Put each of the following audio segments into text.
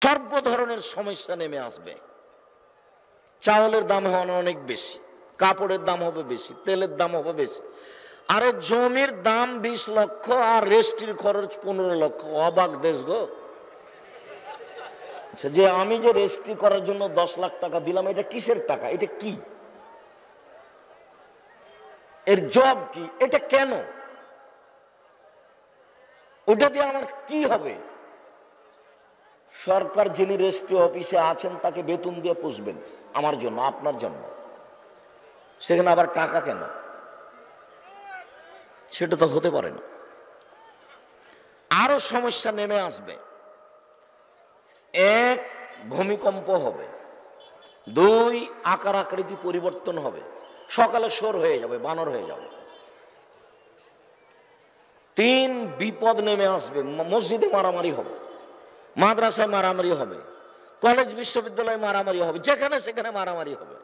সর্ব ধরনের সমস্যা নেমে আসবে। চাউলের দাম হবে অনেক বেশি, কাপড়ের দাম হবে বেশি, তেলের দাম হবে বেশি। আরে জমির দাম 20 লক্ষ আর রেস্ট্রির খরচ 15 লক্ষ। অবাক দেশ গো। আচ্ছা, যে আমি যে রেস্ট্রি করার জন্য 10 লাখ টাকা দিলাম, এটা কিসের টাকা? এটা কি? এর জব কি? এটা কেন? ওটা দিয়ে আমার কি হবে? সরকার যিনি রেজিস্ট্রি অফিসে আছেন তাকে বেতন দিয়ে পুষবেন আমার জন্য, আপনার জন্য। সেখানে আবার টাকা কেন? সেটা তো হতে পারে না। আরো সমস্যা নেমে আসবে। এক, ভূমিকম্প হবে। দুই, আকার আকৃতি পরিবর্তন হবে। সকালে শোর হয়ে যাবে, বানর হয়ে যাবে। তিন, বিপদ নেমে আসবে। মসজিদে মারামারি হবে, মাদ্রাসায় মারামারি হবে, কলেজ বিশ্ববিদ্যালয়ে মারামারি হবে, যেখানে সেখানে মারামারি হবে।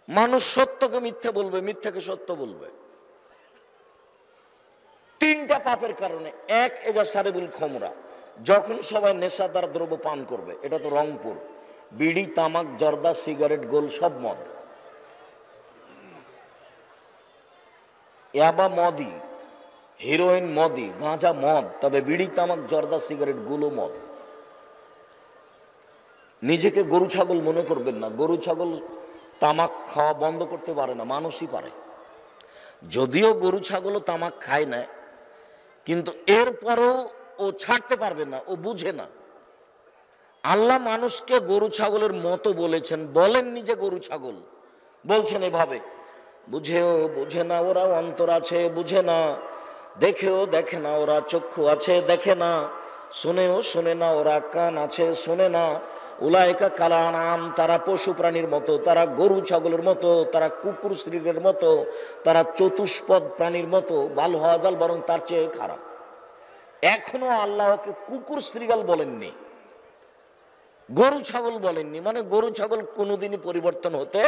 মানুষ সত্যকে মিথ্যে বলবে, মিথ্যাকে সত্য বলবে। তিনটা পাপের কারণে। এক, এজা সারেবুল খমরা, যখন সবাই নেশাদার দ্রব্য পান করবে। এটা তো রংপুর। বিড়ি, তামাক, জর্দা, সিগারেট, গোল সব মদ। ইয়াবা মদই, হিরোইন মদই, গাঁজা মদ, তবে বিড়ি, তামাক, জর্দা, সিগারেট গুলো মদ। নিজেকে গরু ছাগল মনে করবেন না। গরু ছাগল তামাক খাওয়া বন্ধ করতে পারে না, মানুষই পারে। যদিও গরু ছাগলও তামাক খায় না, কিন্তু এরপরেও ও ছাড়তে পারবে না, ও বুঝে না। আল্লাহ মানুষকে গরু ছাগলের মতো বলেছেন, বলেননি যে গরু ছাগল। বলছেন এভাবে, বুঝেও বুঝে না ওরা অন্তর আছে, বুঝে না। দেখেও দেখে না ওরা চক্ষু আছে, দেখে না। শুনেও শোনে না ওরা কান আছে, শোনে না। উলাইকা কালানাম, তারা পশু প্রাণীর মতো, তারা গরু ছাগলের মতো, তারা কুকুর স্ত্রীদের মতো, তারা চতুষ্পদ প্রাণীর মতো। বাল হাজাল, বরং তার চেয়ে খারাপ। এখনো আল্লাহকে কুকুর স্ত্রীগাল বলেননি, গরু ছাগল বলেননি। মানে গরু ছাগল কোনোদিনই পরিবর্তন হতে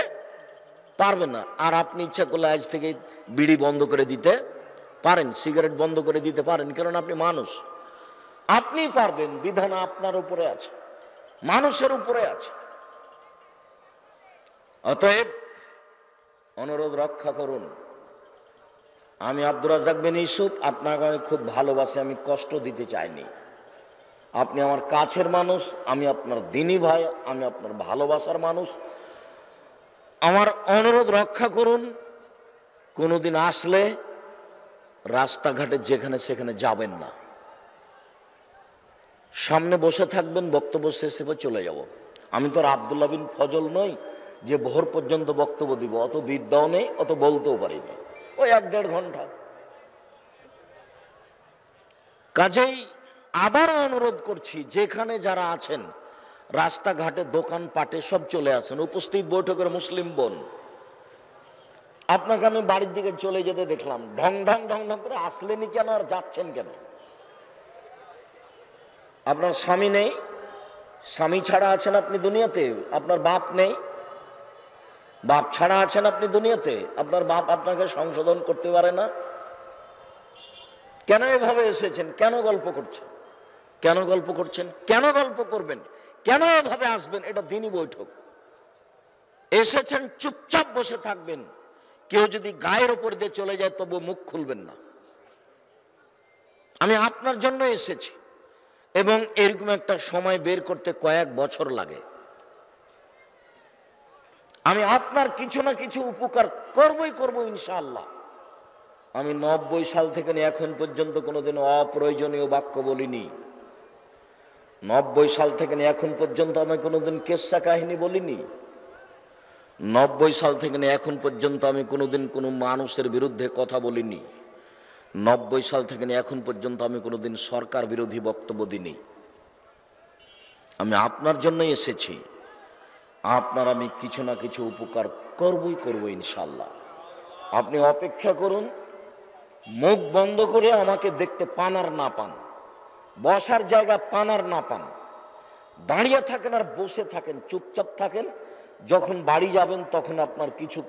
পারবে না। আর আপনি ইচ্ছা করলে আজ থেকে বিড়ি বন্ধ করে দিতে পারেন, সিগারেট বন্ধ করে দিতে পারেন, কারণ আপনি মানুষ। আপনি পারবেন, বিধান আপনার উপরে আছে, মানুষের উপরে আছে। অতএব অনুরোধ রক্ষা করুন। আমি আব্দুর রাজ্জাক বিন ইউসুফ, আপনাকে আমি খুব ভালোবাসি, আমি কষ্ট দিতে চাইনি। আপনি আমার কাছের মানুষ, আমি আপনার দিনী ভাই, আমি আপনার ভালোবাসার মানুষ। আমার অনুরোধ রক্ষা করুন। কোনোদিন আসলে রাস্তাঘাটে যেখানে সেখানে যাবেন না। সামনে বসে থাকবেন, বক্তব্য শেষে চলে যাব। আমি তো আর আব্দুল্লাহ বিন ফজল নই যে ভোর পর্যন্ত বক্তব্য দিব। অত বিদ্যাও নেই, অত বলতেও পারি না। ওই 1-1.5 ঘন্টা। কাজেই আবারও অনুরোধ করছি, যেখানে যারা আছেন রাস্তাঘাটে, দোকানপাটে সব চলে আসেন। উপস্থিত বৈঠকের মুসলিম বোন, আপনাকে আমি বাড়ির দিকে চলে যেতে দেখলাম, ঢং ঢং ঢং ঢং করে আসলেনি কেন আর যাচ্ছেন কেন? আপনার স্বামী নেই, স্বামী ছাড়া আছেন আপনি দুনিয়াতে। আপনার বাপ নেই, বাপ ছাড়া আছেন আপনি দুনিয়াতে। আপনার বাপ আপনাকে সংশোধন করতে পারে না। কেন এভাবে এসেছেন? কেন গল্প করছেন? কেন গল্প করছেন? কেন গল্প করবেন? কেন এভাবে আসবেন? এটা দিনই বৈঠক। এসেছেন, চুপচাপ বসে থাকবেন। কেউ যদি গায়ের উপর দিয়ে চলে যায় তবু মুখ খুলবেন না। আমি আপনার জন্য এসেছি, এবং এরকম একটা সময় বের করতে কয়েক বছর লাগে। আমি আপনার কিছু না কিছু উপকার করবই করব ইনশাআল্লাহ। আমি 90 সাল থেকে এখন পর্যন্ত কোনোদিন অপ্রয়োজনীয় বাক্য বলিনি। 90 সাল থেকে এখন পর্যন্ত আমি কোনোদিন কেচ্ছা কাহিনী বলিনি। 90 সাল থেকে এখন পর্যন্ত আমি কোনোদিন কোনো মানুষের বিরুদ্ধে কথা বলিনি। 90 সাল থেকে এখন পর্যন্ত আমি কোনোদিন সরকার বিরোধী বক্তব্য দিইনি। আমি আপনার জন্যই এসেছি। আপনার আমি কিছু না কিছু উপকার করবই করব ইনশাআল্লাহ। আপনি অপেক্ষা করুন। মুখ বন্ধ করে আমাকে দেখতে পান আর না পান, বসার জায়গা পান আর না পান, দাঁড়িয়ে থাকেন আর বসে থাকেন, চুপচাপ থাকেন। যখন বাড়ি যাবেন তখন আপনার কিছু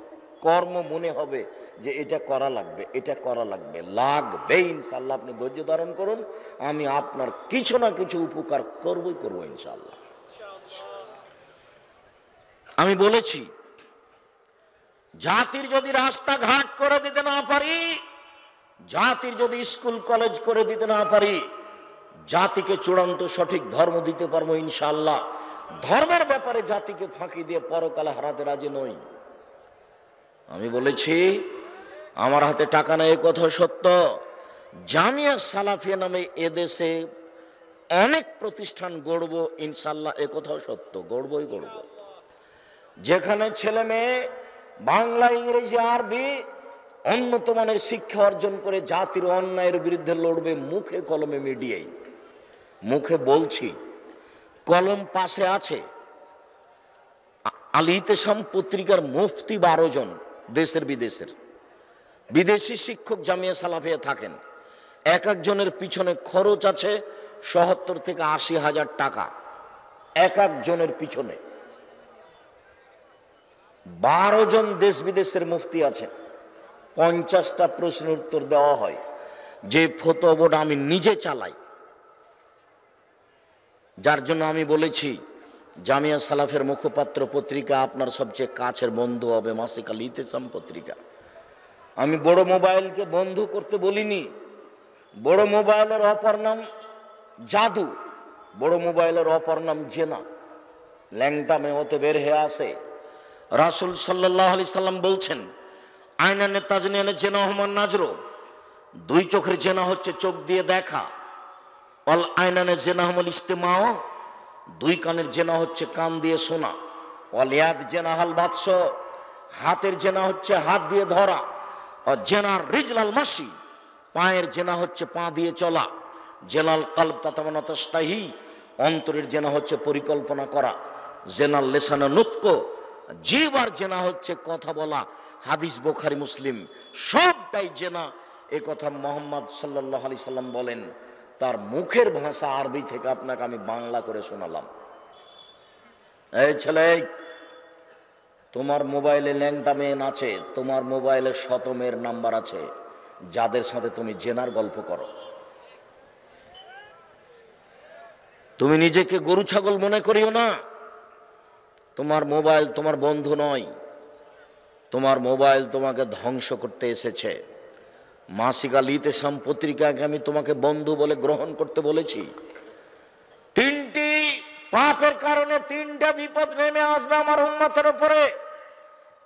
কর্ম মনে হবে যে এটা করা লাগবে, এটা করা লাগবে ইনশাল্লাহ। আপনি ধৈর্য ধারণ করুন, আমি আপনার কিছু না কিছু উপকার করবই করবো ইনশাল্লাহ। আমি বলেছি, জাতির যদি রাস্তাঘাট করে দিতে না পারি, জাতির যদি স্কুল কলেজ করে দিতে না পারি, জাতিকে চূড়ান্ত সঠিক ধর্ম দিতে পারবো ইনশাআল্লাহ। ধর্মের ব্যাপারে জাতিকে ফাঁকি দিয়ে পরকালে হারাতে রাজি নই। আমি বলেছি, আমার হাতে টাকা নেই, এ কথা সত্য। জামিয়া সালাফিয়া নামে এদেশে অনেক প্রতিষ্ঠান গড়ব ইনশাআল্লাহ, এ কথাও সত্য, গড়বই গড়ব। যেখানে ছেলে মেয়ে বাংলা, ইংরেজি, আরবি উন্নত মানের শিক্ষা অর্জন করে জাতির অন্যায়ের বিরুদ্ধে লড়বে, মুখে কলমে মিডিয়ায়। মুখে বলছি, কলম পাশে আছে। আল ইতিসাম পত্রিকার মুফতি 12 জন, দেশের বিদেশের। বিদেশি শিক্ষক জামিয়া সালাফিয়া থাকেন। এক একজনের পিছনে খরচ আছে ৭০ থেকে ৮০ হাজার টাকা, এক একজনের পিছনে। 12 জন দেশ বিদেশের মুফতি আছেন। 50টা প্রশ্নের উত্তর দেওয়া হয়। যে ফতোয়া বোর্ড আমি নিজে চালাই, যার জন্য আমি বলেছি জামিয়া সালাফের মুখপাত্র পত্রিকা আপনার সবচেয়ে কাছের বন্ধু হবে মাসিক আল ইতিসাম পত্রিকা। আমি বড় মোবাইলকে বন্ধ করতে বলিনি। বড় মোবাইলের অপর নাম জাদু, বড় মোবাইলের অপর নাম জেনা। ল্যাংটা মেয়েতে বের হয়ে আসে। রাসূল সাল্লাল্লাহু আলাইহি সাল্লাম বলছেন, আইনানে তাজনিয়ানে জেনা হমান নাজরো, 2 চোখের জেনা হচ্ছে চোখ দিয়ে দেখা। অল আইনানে জেনা হমল ইস্তেমাও, 2 কানের জেনা হচ্ছে কান দিয়ে শোনা। অল ইয়াদ জেনা হাল বাদশ, হাতের জেনা হচ্ছে হাত দিয়ে ধরা। আর জেনার রিজলাল মাসি, পায়ের জেনা হচ্ছে পা দিয়ে চলা। জেনাল কালব তাতামানা তাস্তাহি, অন্তরের জেনা হচ্ছে পরিকল্পনা করা। জেনাল লেসানা নুতক, জিহ্বার জেনা হচ্ছে কথা বলা। হাদিস বুখারী মুসলিম, সবটাই জেনা। এ কথা মুহাম্মদ সাল্লাল্লাহু আলাইহি সাল্লাম বলেন। তার মুখের ভাষা আরবি থেকে আপনাকে আমি বাংলা করে শোনালাম। এই ছেলে, তোমার মোবাইলে ল্যাংটা মেয়ে আছে, তোমার মোবাইলে 100 মেয়ের নাম্বার আছে যাদের সাথে তুমি জেনার গল্প করো। তুমি নিজেকে গরু ছাগল মনে করিও না। তোমার মোবাইল তোমার বন্ধু নয়, তোমার মোবাইল তোমাকে ধ্বংস করতে এসেছে। মাসিক আল ইতিসাম পত্রিকাকে আমি তোমাকে বন্ধু বলে গ্রহণ করতে বলেছি। 3টি পাপের কারণে 3টা বিপদ নেমে আসবে আমার উম্মতের উপরে।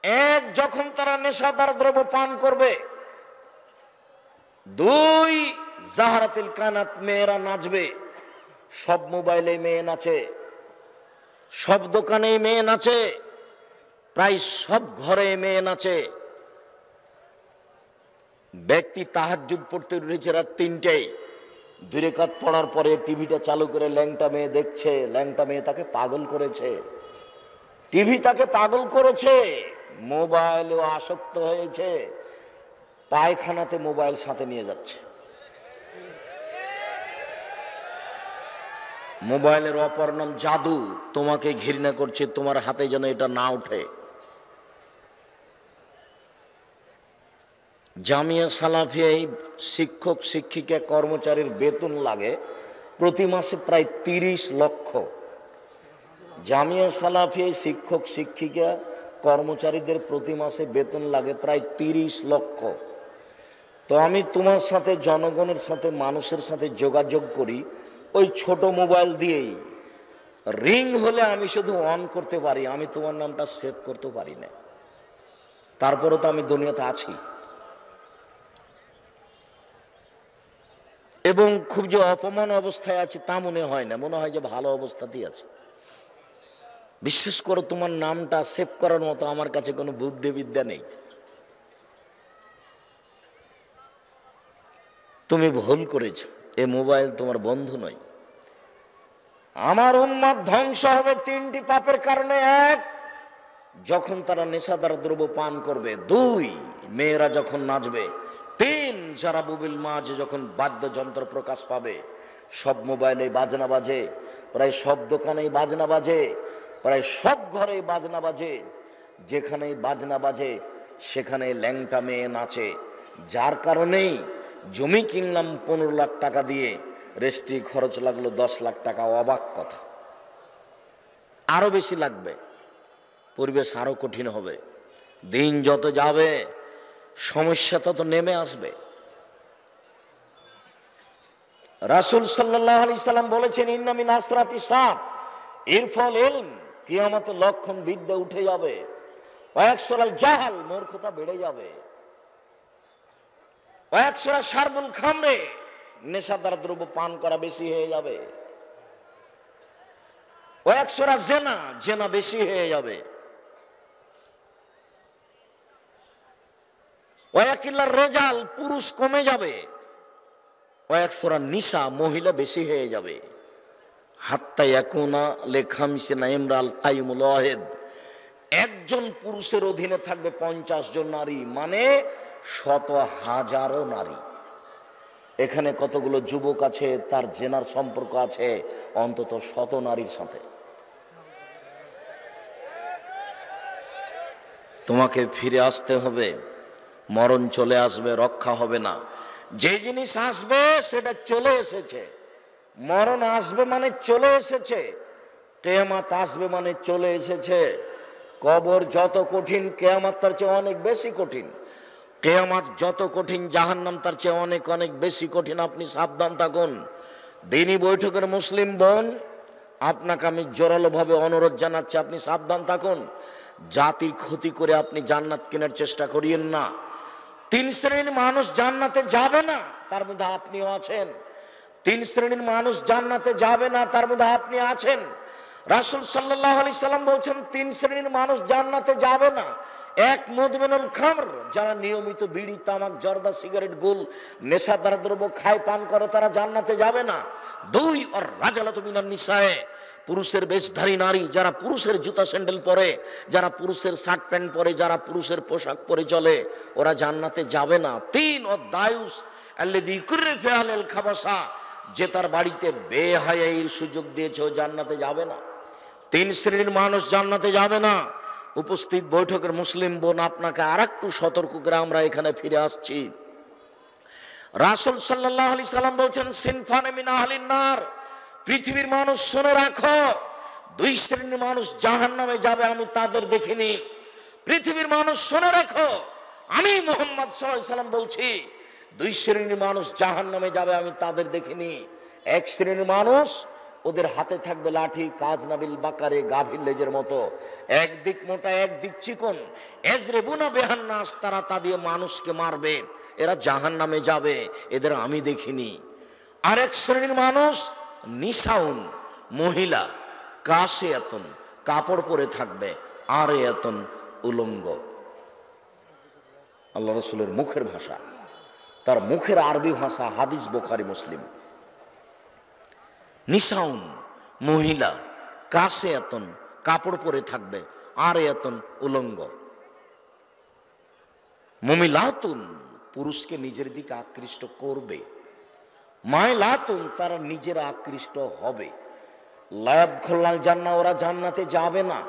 1, যখন তারা নেশাদার দ্রব্য পান করবে। 2, জাহারাতিল কানাত, মেয়েরা নাচবে। সব মোবাইলে মেয়ে নাচে, সব দোকানে মেয়ে নাচে, প্রায় সব ঘরে মেয়ে নাচে। ব্যক্তি তাহাজ্জুদ পড়তে উঠেছে রাত 3টায়, 2 রাকাত পড়ার পরে টিভিটা চালু করে ল্যাংটা মেয়ে দেখছে। ল্যাংটা মেয়ে তাকে পাগল করেছে, টিভি তাকে পাগল করেছে, মোবাইলেও আসক্ত হয়েছে। পায়খানাতে মোবাইল সাথে নিয়ে যাচ্ছে। মোবাইলের অপর নাম জাদু, তোমাকে ঘৃণা করছে, তোমার হাতে যেন এটা না ওঠে। জামিয়া সালাফিয়ায় শিক্ষক শিক্ষিকা কর্মচারীর বেতন লাগে প্রতি মাসে প্রায় 30 লক্ষ। জামিয়া সালাফিয়ায় শিক্ষক শিক্ষিকা কর্মচারীদের প্রতি মাসে বেতন লাগে প্রায় 30 লক্ষ। তো আমি তোমার সাথে, জনগণের সাথে, মানুষের সাথে যোগাযোগ করি ওই ছোট মোবাইল দিয়েই। রিং হলে আমি শুধু অন করতে পারি, আমি তোমার নামটা সেভ করতে পারি না। তারপরে তো আমি দুনিয়াতে আছি। এবং খুব যে অপমান অবস্থায় আছে তা মনে হয় না, মনে হয় যে ভালো অবস্থাতেই আছে। বিশেষ করে তোমার নামটা সেভ করার মতো আমার কাছে কোনো বুদ্ধিবিদ্যা নেই। তুমি ভুল করেছ, এ মোবাইল তোমার বন্ধু নয়। আমার উম্মত ধ্বংস হবে 3টি পাপের কারণে। 1, যখন তারা নেশাদার দ্রব্য পান করবে। 2, মেয়েরা যখন নাচবে। 3, যারা বুবিল মাঝে যখন বাদ্যযন্ত্র প্রকাশ পাবে। সব মোবাইলে বাজনা বাজে, প্রায় সব দোকানেই বাজনা বাজে, প্রায় সব ঘরেই বাজনা বাজে। যেখানেই বাজনা বাজে সেখানে ল্যাংটা মেয়ে নাচে, যার কারণেই জমি কিনলাম 15 লাখ টাকা দিয়ে, রেজিস্ট্রি খরচ লাগলো 10 লাখ টাকা। অবাক কথা, আরো বেশি লাগবে, পরিবেশ আরো কঠিন হবে। দিন যত যাবে সমস্যা তত নেমে আসবে। রাসূল সাল্লাল্লাহু আলাইহি সাল্লাম বলেছেন, ইন্না মিন আসরাতি সাত, এর ফল ইলম, কিয়ামতের লক্ষণ বিদ্যা উঠে যাবে। ওয়াকসুরাল জাহাল, মূর্খতা বেড়ে যাবে। ওয়াকসুরা শারবুল খামরে, নেশাদার দ্রব্য পান করা বেশি হয়ে যাবে। ওয়াকসুরা জেনা, জেনা বেশি হয়ে যাবে। ওয়াকিল্লার রেজাল, পুরুষ কমে যাবে। ওয়াকসুরা নিসা, মহিলা বেশি হয়ে যাবে। হাত্তা ইয়াকুনা লিখামসিনা ইমরাল কাইমুল ওয়াহিদ, একজন পুরুষের অধীনে থাকবে 50 জন নারী, মানে শত হাজারো নারী। এখানে কতগুলো যুবক আছে, তার জেনার সম্পর্ক আছে অন্তত 100 নারীর সাথে। তোমাকে ফিরে আসতে হবে, মরণ চলে আসবে, রক্ষা হবে না। যে জিনিস আসবে সেটা চলে এসেছে। মরণ আসবে মানে চলে এসেছে, কিয়ামত আসবে মানে চলে এসেছে। কবর যত কঠিন, কিয়ামত তার চেয়ে অনেক বেশি কঠিন। কিয়ামত যত কঠিন, জাহান্নাম তার চেয়ে অনেক অনেক বেশি কঠিন। আপনি সাবধান থাকুন। দিনী বৈঠকের মুসলিম বোন, আপনাকে আমি জোরালোভাবে অনুরোধ জানাচ্ছি, আপনি সাবধান থাকুন। জাতির ক্ষতি করে আপনি জান্নাত কেনার চেষ্টা করিয়েন না। 3 শ্রেণীর মানুষ জান্নাতে যাবে না, তার মধ্যে আপনিও আছেন। 3 শ্রেণীর মানুষ জান্নাতে যাবে না, তার মধ্যে আপনি আছেন। রাসূল সাল্লাল্লাহু আলাইহি সাল্লাম বলছেন, 3 শ্রেণীর মানুষ জান্নাতে যাবে না। 1, মুদমিনুল খামর, যারা নিয়মিত বিড়ি, তামাক, জর্দা, সিগারেট, গুল, নেশাদার দ্রব্য খায়, পান করে, তারা জান্নাতে যাবে না। 2, আর রাজালাতু মিনান নিসায়ে, পুরুষের বেশধারী নারী, যারা পুরুষের জুতা স্যান্ডেল পরে, যারা পুরুষের শার্ট প্যান্ট পরে, যারা পুরুষের পোশাক পরে চলে, ওরা জান্নাতে যাবে না। 3, ও দায়ুস আল্লাযী কুররা ফি আহলিল খাবাসা, যে তার বাড়িতে বেহায়াইর সুযোগ দিয়েছে, ও জান্নাতে যাবে না। 3 শ্রেণীর মানুষ জান্নাতে যাবে না। উপস্থিত বৈঠকের মুসলিম বোন, আপনাকে আরেকটু সতর্ক করে আমরা এখানে ফিরে আসছি। রাসূল সাল্লাল্লাহু আলাইহি সাল্লাম বলছেন, সিনফানে মিন আহলিন নার, পৃথিবীর মানুষ শুনে রাখো, 2 শ্রেণীর মানুষ জাহান্নামে যাবে, আমি তাদের দেখিনি। পৃথিবীর মানুষ শুনে রাখো, আমি মুহাম্মদ সাল্লাল্লাহু আলাইহি সাল্লাম বলছি, 2 শ্রেণীর মানুষ জাহান্নামে যাবে, আমি তাদের দেখিনি। 1 শ্রেণীর মানুষ, ওদের হাতে থাকবে লাঠি, কাজ নাবিল বাকারে, গাভীর লেজের মতো, একদিক মোটা একদিক চিকন। এজরেবুনা বেহান্নাস, তারা তা দিয়ে মানুষকে মারবে, এরা জাহান্নামে যাবে, এদের আমি দেখিনি। আরেক শ্রেণীর মানুষ, নিসাউন, মহিলা, কাসিয়াতুন, কাপড় পরে থাকবে, আর এতন, উলঙ্গ। আল্লাহ রাসূলের মুখের ভাষা, তার মুখের আরবি ভাষা, হাদিস বুখারী মুসলিম। নিসাউন, মহিলা, কাসিয়াতুন, কাপড় পরে থাকবে, আর এতন, উলঙ্গ। মুমিলাতুন, পুরুষকে নিজের দিকে আকৃষ্ট করবে। মাইলাতুন, তারা নিজেরা আকৃষ্ট হবে। লায়াদখুলুল জান্নাহ, ওরা জান্নাতে যাবে না।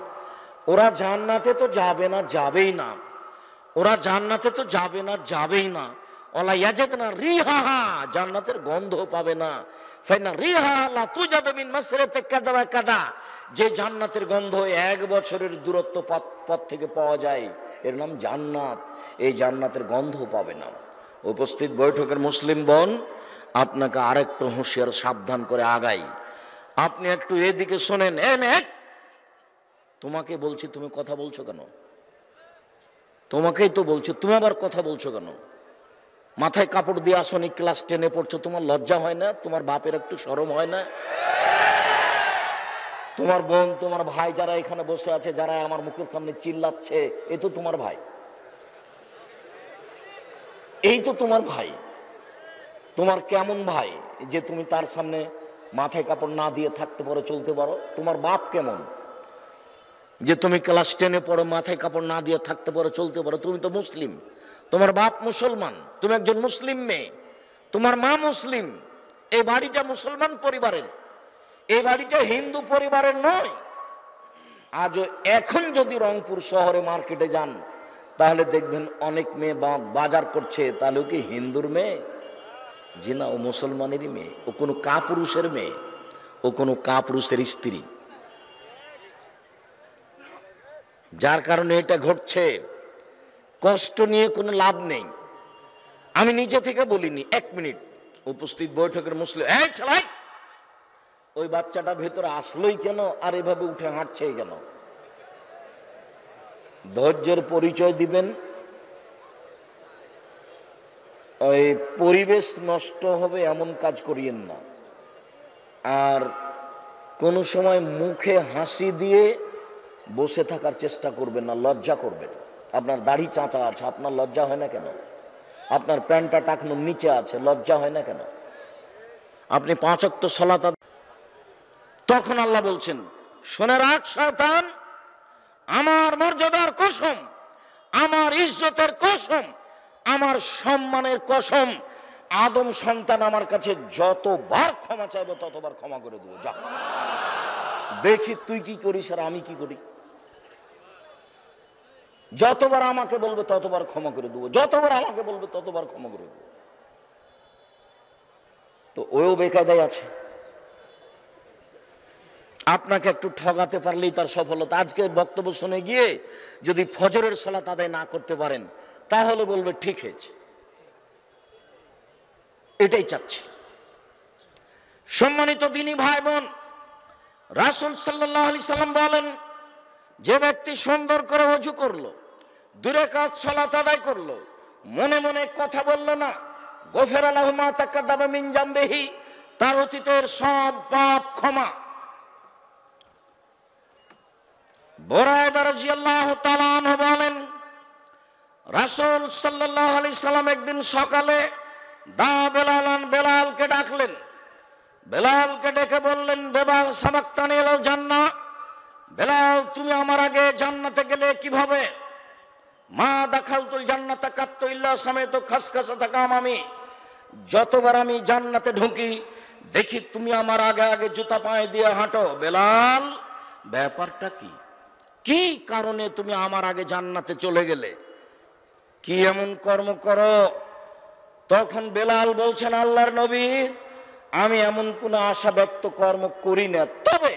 ওরা জান্নাতে তো যাবে না, যাবেই না। ওরা জান্নাতে তো যাবে না, যাবেই না। ওয়ালা ইয়াজিদনা রিহাহা, জান্নাতের গন্ধ পাবে না। ফাইনা রিহা লা তুজাদু মিন মাসরিতি কাযা ওয়া কাযা, যে জান্নাতের গন্ধ 1 বছরের দূরত্ব পথ থেকে পাওয়া যায়, এর নাম জান্নাত। এই জান্নাতের গন্ধ পাবে না। উপস্থিত বৈঠকের মুসলিম বোন, আপনাকে আরেকটু হুঁশিয়ার, সাবধান করে আগাই। আপনি একটু এদিকে শোনেন। তোমাকে বলছি, তুমি কথা বলছো কেন? তোমাকেই তো বলছি, তুমি আবার কথা বলছো কেন? মাথায় কাপড় দিয়ে আসনি, ক্লাস 10-এ পড়ছো, তোমার লজ্জা হয় না? তোমার বাপের একটু শরম হয় না? তোমার বোন, তোমার ভাই যারা এখানে বসে আছে, যারা আমার মুখের সামনে চিল্লাচ্ছে, এ তো তোমার ভাই, এই তো তোমার ভাই। তোমার কেমন ভাই যে তুমি তার সামনে মাথায় কাপড় না দিয়ে থাকতে পারো, চলতে পারো? তোমার বাপ কেমন যে তুমি ক্লাস 10-এ পড়ো, মাথায় কাপড় না দিয়ে থাকতে পারো, চলতে পারো? তুমি তো মুসলিম, তোমার বাপ মুসলমান, তুমি একজন মুসলিম মেয়ে, তোমার মা মুসলিম। এই বাড়িটা মুসলমান পরিবারের, এই বাড়িটা হিন্দু পরিবারের নয়। আজও এখন যদি রংপুর শহরে মার্কেটে যান, তাহলে দেখবেন অনেক মেয়ে বাজার করছে, তাহলে ও কি হিন্দুর মেয়ে? জি না, ও মুসলমানেরই মেয়ে। ও কোনো কাপুরুষের মেয়ে, ও কোনো কাপুরুষের স্ত্রী। যার কারণে এটা ঘটছে। কষ্ট নিয়ে কোনো লাভ নেই। আমি নিজে থেকে বলিনি, 1 মিনিট উপস্থিত বৈঠকের মুসলিম, এই ছেলাই, ওই বাচ্চাটা ভেতরে আসলোই কেন আর এভাবে উঠে হাঁটছে কেন? ধৈর্যের পরিচয় দিবেন। ওই পরিবেশ নষ্ট হবে এমন কাজ করিয়েন না। আর কোনো সময় মুখে হাসি দিয়ে বসে থাকার চেষ্টা করবেন না, লজ্জা করবেন। আপনার দাড়ি চাঁচা আছে, আপনার লজ্জা হয় না কেন? আপনার প্যান্টটা টাকনোর নিচে আছে, লজ্জা হয় না কেন? আপনি 5 ওয়াক্ত সালাত, তখন আল্লাহ বলছেন, শুনে রাখ শয়তান, আমার মর্যাদার কসম, আমার ইজ্জতের কসম, আমার সম্মানের কসম, আদম সন্তান আমার কাছে যতবার ক্ষমা চাইবে ততবার ক্ষমা করে দেবো। যা দেখি তুই কি করিস আর আমি কি করি। যতবার আমাকে বলবে ততবার ক্ষমা করে দেবো, যতবার আমাকে বলবে ততবার ক্ষমা করে দেবো। তো ওও বেকায়দায় আছে। আপনাকে একটু ঠগাতে পারলেই তার সফলতা। আজকে বক্তব্য শুনে গিয়ে যদি ফজরের সালাত আদায় না করতে পারেন তাহলে বলবে ঠিক হয়েছে। এটাই চাচ্ছে। সম্মানিত দিনী ভাই বোন, রাসূল সাল্লাল্লাহু আলাইহি সাল্লাম বলেন, যে ব্যক্তি সুন্দর করে ওযু করলো, 2 রাকাত সালাত আদায় করলো, মনে মনে কথা বললো না, গফিরা লাহু মা তাকাদ্দামা মিন জামবিহি, তার অতীতের সব পাপ ক্ষমা। বুরায়দা রাদিয়াল্লাহু তাআলা আনহু বলেন, রাসূল সাল্লাল্লাহু আলাইহি সাল্লাম একদিন সকালে বেলালকে ডাকলেন। বেলালকে ডেকে বললেন, বেলাল সাবাক্তানি ইলাল জান্নাহ, বেলাল তুমি আমার আগে জান্নাতে গেলে কিভাবে? মা দাখালতুল জান্নাতা কাত্তু ইল্লা সামাইতু খাসখাসাতা কামামি, যতবার আমি জান্নাতে ঢুকি দেখি তুমি আমার আগে আগে জুতা পায়ে দিয়ে হাঁটো। বেলাল, ব্যাপারটা কি? কি কারণে তুমি আমার আগে জান্নাতে চলে গেলে? কি এমন কর্ম করো? তখন বেলাল বলছেন, আল্লাহর নবী, আমি এমন কোন আশা ব্যক্ত কর্ম করি না, তবে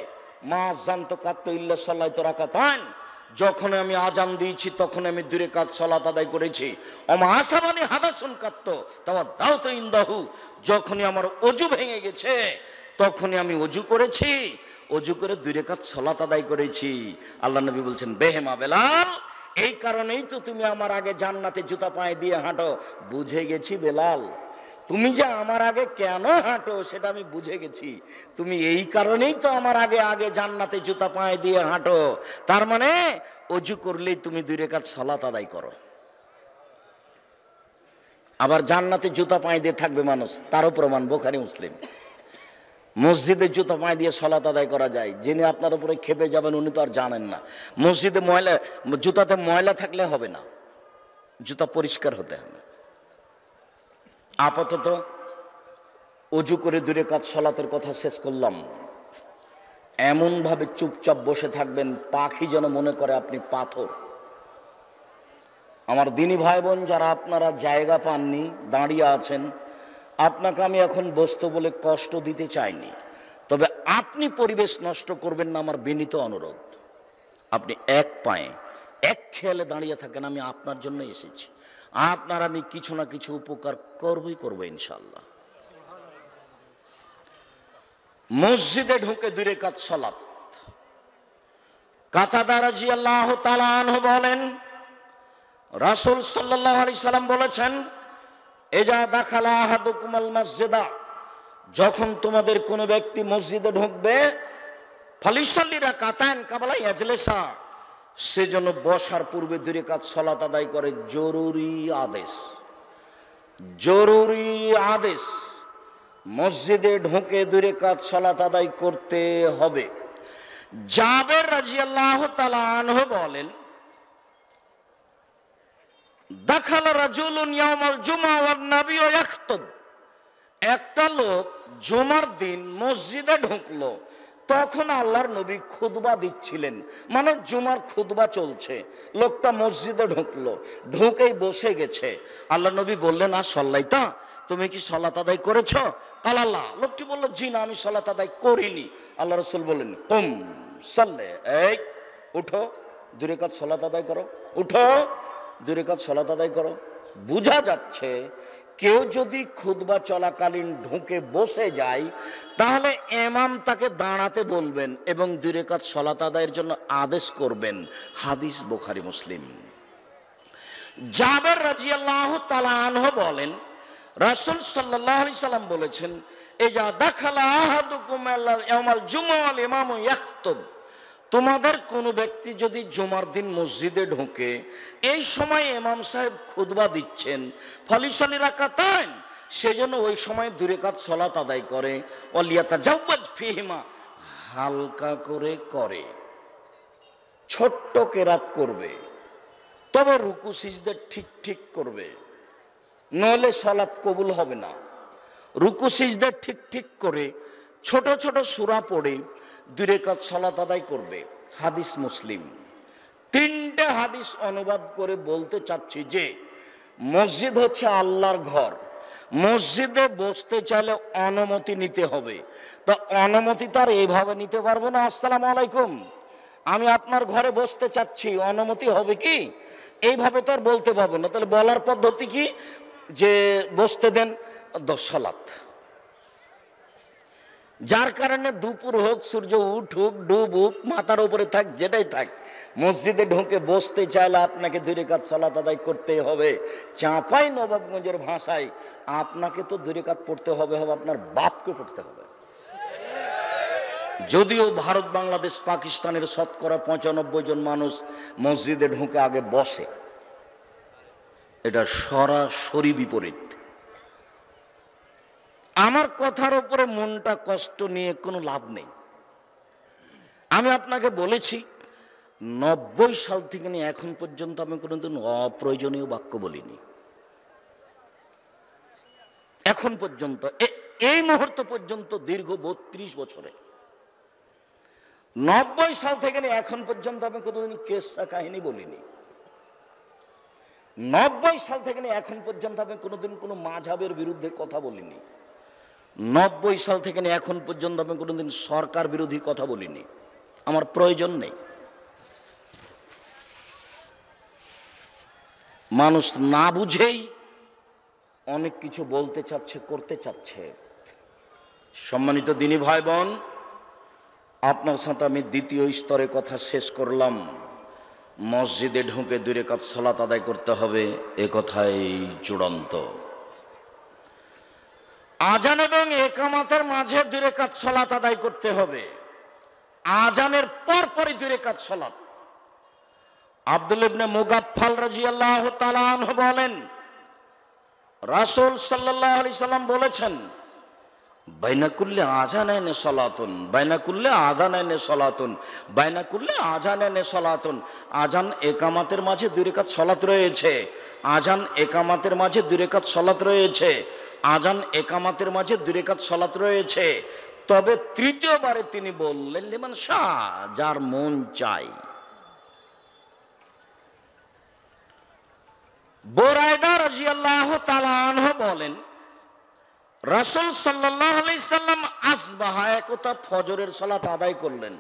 মা জানতো কাত্তু ইল্লা সাল্লাতু রাকাতান, যখন আমি আজান দিয়েছি তখন আমি 2 রাকাত সালাত আদায় করেছি। ওমা আসাবানি হাদাসুন কাত্তু তাওয়াদ্দাউতু ইনদাহু, যখনই আমার ওযু ভেঙে গেছে তখনই আমি ওযু করেছি, ওযু করে 2 রাকাত সালাত আদায় করেছি। আল্লাহ নবী বলছেন, বেহেমা বেলাল, এই কারণেই তো তুমি আমার আগে জান্নাতে জুতা পায়ে দিয়ে হাঁটো। বুঝে গেছি বেলাল, তুমি যে আমার আগে কেন হাঁটো সেটা আমি বুঝে গেছি। তুমি এই কারণেই তো আমার আগে আগে জান্নাতে জুতা পায়ে দিয়ে হাঁটো। তার মানে ওযু করলেই তুমি 2 রাকাত সালাত আদায় করো। আবার জান্নাতে জুতা পায়ে দিয়ে থাকবে মানুষ, তারও প্রমাণ বুখারী মুসলিম। মসজিদে জুতা পায়ে দিয়ে সালাত আদায় করা যায়। যিনি আপনার উপরে খেপে যাবেন উনি তো আর জানেন না। মসজিদে জুতাতে ময়লা থাকলে হবে না, জুতা পরিষ্কার হতে হবে। আপাতত ওযু করে 2 রাকাত সালাতের কথা শেষ করলাম। এমনভাবে চুপচাপ বসে থাকবেন পাখি যেন মনে করে আপনি পাথর। আমার দিনী ভাই বোন যারা আপনারা জায়গা পাননি, দাঁড়িয়ে আছেন, আপনাকে আমি এখন বসতে বলে কষ্ট দিতে চাইনি, তবে আপনি পরিবেশ নষ্ট করবেন না, আমার বিনীত অনুরোধ। আপনি এক পায়ে এক খেয়ালে দাঁড়িয়ে থাকেন, আমি আপনার জন্য এসেছি। আপনার আমি কিছু না কিছু উপকার করবো ইনশাআল্লাহ। মসজিদে ঢুকে 2 রাকাত সালাত। কাতাদা রাদিয়াল্লাহু তাআলা আনহু বলেন, রাসূল সাল্লাল্লাহু আলাইহি সাল্লাম বলেছেন, ইজা দাখালা আহাদুকুমুল মসজিদা, যখন তোমাদের কোনো ব্যক্তি মসজিদে ঢুকবে, ফালিসাল্লি রাকাতান কাবলা ইয়াজলিসা, সেজন্য বসার পূর্বে 2 রাকাত সালাত আদায় করে। জরুরি আদেশ, জরুরি আদেশ, মসজিদে ঢুকে 2 রাকাত সালাত আদায় করতে হবে। জাবের রাদিয়াল্লাহু তাআলা আনহু বলেন, দাখালা রাজুলুন ইয়াউমাল জুমআ ওয়ান নাবিয়্যু ইয়াখতুব, একটা লোক জুমার দিন মসজিদে ঢুকলো তখন আল্লাহর নবী খুতবা দিচ্ছিলেন, মানে জুমার খুতবা চলছে। লোকটা মসজিদে ঢুকলো, ঢুকেই বসে গেছে। আল্লাহ নবী বললেন, আর সল্লাইতা, তুমি কি সলাত আদায় করেছ? আল্লাহ। লোকটি বলল, জি না, আমি সলাত আদায় করিনি। আল্লাহ রসুল বললেন, কুম সাল্লে, এই উঠো, 2 রাকাত সলাত আদায় করো, উঠো, 2 রাকাত সলাত আদায় করো। বোঝা যাচ্ছে কেউ যদি খুতবা চলাকালীন ঢুকে বসে যায়, তাহলে ইমাম তাকে দাঁড়াতে বলবেন এবং 2 রাকাত সলাত আদায়ের জন্য আদেশ করবেন। হাদিস বুখারী মুসলিম। জাবের রাদিয়াল্লাহু তাআলা আনহু বলেন, রাসূল সাল্লাল্লাহু আলাইহি সাল্লাম বলেছেন, ইজা দাখালা আহাদুকুম ইয়াউমাল জুমআ ওয়াল ইমামু ইয়াখতুব, তোমাদের কোনো ব্যক্তি যদি জুমার দিন মসজিদে ঢোকে, এই সময় ইমাম সাহেব খুতবা দিচ্ছেন, ফালিসাল্লি রাকাতাইন, সেজন্য ওই সময় 2 রাকাত সালাত আদায় করে, ওয়ালিয়াতাজাওয়াজ ফিহিমা, হালকা করে করে, ছোট্ট কেরাত করবে, তবে রুকু সিজদা ঠিক ঠিক করবে, নইলে সালাত কবুল হবে না। রুকু সিজদা ঠিক ঠিক করে ছোট ছোট সূরা পড়ে 2 রাকাত সালাত আদায় করবে। হাদিস মুসলিম। 3টে হাদিস অনুবাদ করে বলতে চাচ্ছি যে মসজিদ হচ্ছে আল্লাহর ঘর। মসজিদে বসতে চাইলে অনুমতি নিতে হবে। তা অনুমতি তো আর এইভাবে নিতে পারবো না, আসসালামু আলাইকুম, আমি আপনার ঘরে বসতে চাচ্ছি, অনুমতি হবে কি? এইভাবে তো আর বলতে পারবো না। তাহলে বলার পদ্ধতি কি? যে বসতে দেন, সালাত। যার কারণে দুপুর হোক, সূর্য উঠুক ডুবুক, মাথার উপরে থাক, যেটাই থাক, মসজিদে ঢুকে বসতে চাইলে আপনাকে 2 রাকাত সালাত আদায় করতেই হবে। চাঁপাই নবাবগঞ্জের ভাষায় আপনাকে তো 2 রাকাত পড়তে হবে, আপনার বাপকে পড়তে হবে। যদিও ভারত, বাংলাদেশ, পাকিস্তানের শতকরা 95 জন মানুষ মসজিদে ঢুকে আগে বসে, এটা সরাসরি বিপরীত। আমার কথার উপরে মনটা কষ্ট নিয়ে কোনো লাভ নেই। আমি আপনাকে বলেছি 90 সাল থেকে নিয়ে এখন পর্যন্ত আমি কোনোদিন অপ্রয়োজনীয় বাক্য বলিনি। এখন পর্যন্ত, এই মুহূর্ত পর্যন্ত, দীর্ঘ 32 বছরে, 90 সাল থেকে নিয়ে এখন পর্যন্ত আমি কোনোদিন কেসা কাহিনী বলিনি। 90 সাল থেকে নিয়ে এখন পর্যন্ত আমি কোনোদিন কোনো মাযহাবের বিরুদ্ধে কথা বলিনি। 90 সাল থেকে নিয়ে এখন পর্যন্ত আমি কোনোদিন সরকার বিরোধী কথা বলিনি। আমার প্রয়োজন নেই। মানুষ না বুঝেই অনেক কিছু বলতে চাচ্ছে, করতে চাচ্ছে। সম্মানিত দিনী ভাই বোন, আপনার সাথে আমি দ্বিতীয় স্তরে কথা শেষ করলাম। মসজিদে ঢুকে 2 রাকাত সালাত আদায় করতে হবে, এ কথাই চূড়ান্ত। আজান এবং ইকামতের মাঝে 2 রাকাত সালাত আদায় করতে হবে। আজানের পরপরই 2 রাকাত সালাত। আব্দুল্লাহ ইবনে মুগাফফাল রাদিয়াল্লাহু তাআলা আনহু বলেন, রাসূল সাল্লাল্লাহু আলাইহি সাল্লাম বলেছেন, বাইনা কুল্লি আযানাইনি সালাতুন, বাইনা কুল্লি আযানাইনি সালাতুন, বাইনা কুল্লি আযানাইনি সালাতুন। আজান ইকামতের মাঝে 2 রাকাত সালাত রয়েছে। আজান ইকামতের মাঝে 2 রাকাত সালাত রয়েছে। আজান ইকামতের মাঝে 2 রাকাত সালাত রয়েছে। তবে তৃতীয়বারে তিনি বললেন, লিমান শাহ, যার মন চাই। বুরায়দা রাদিয়াল্লাহু তাআলা আনহু বলেন, রাসূল সাল্লাল্লাহু আলাইহি সাল্লাম আসবাহা, একতা ফজরের সালাত আদায় করলেন।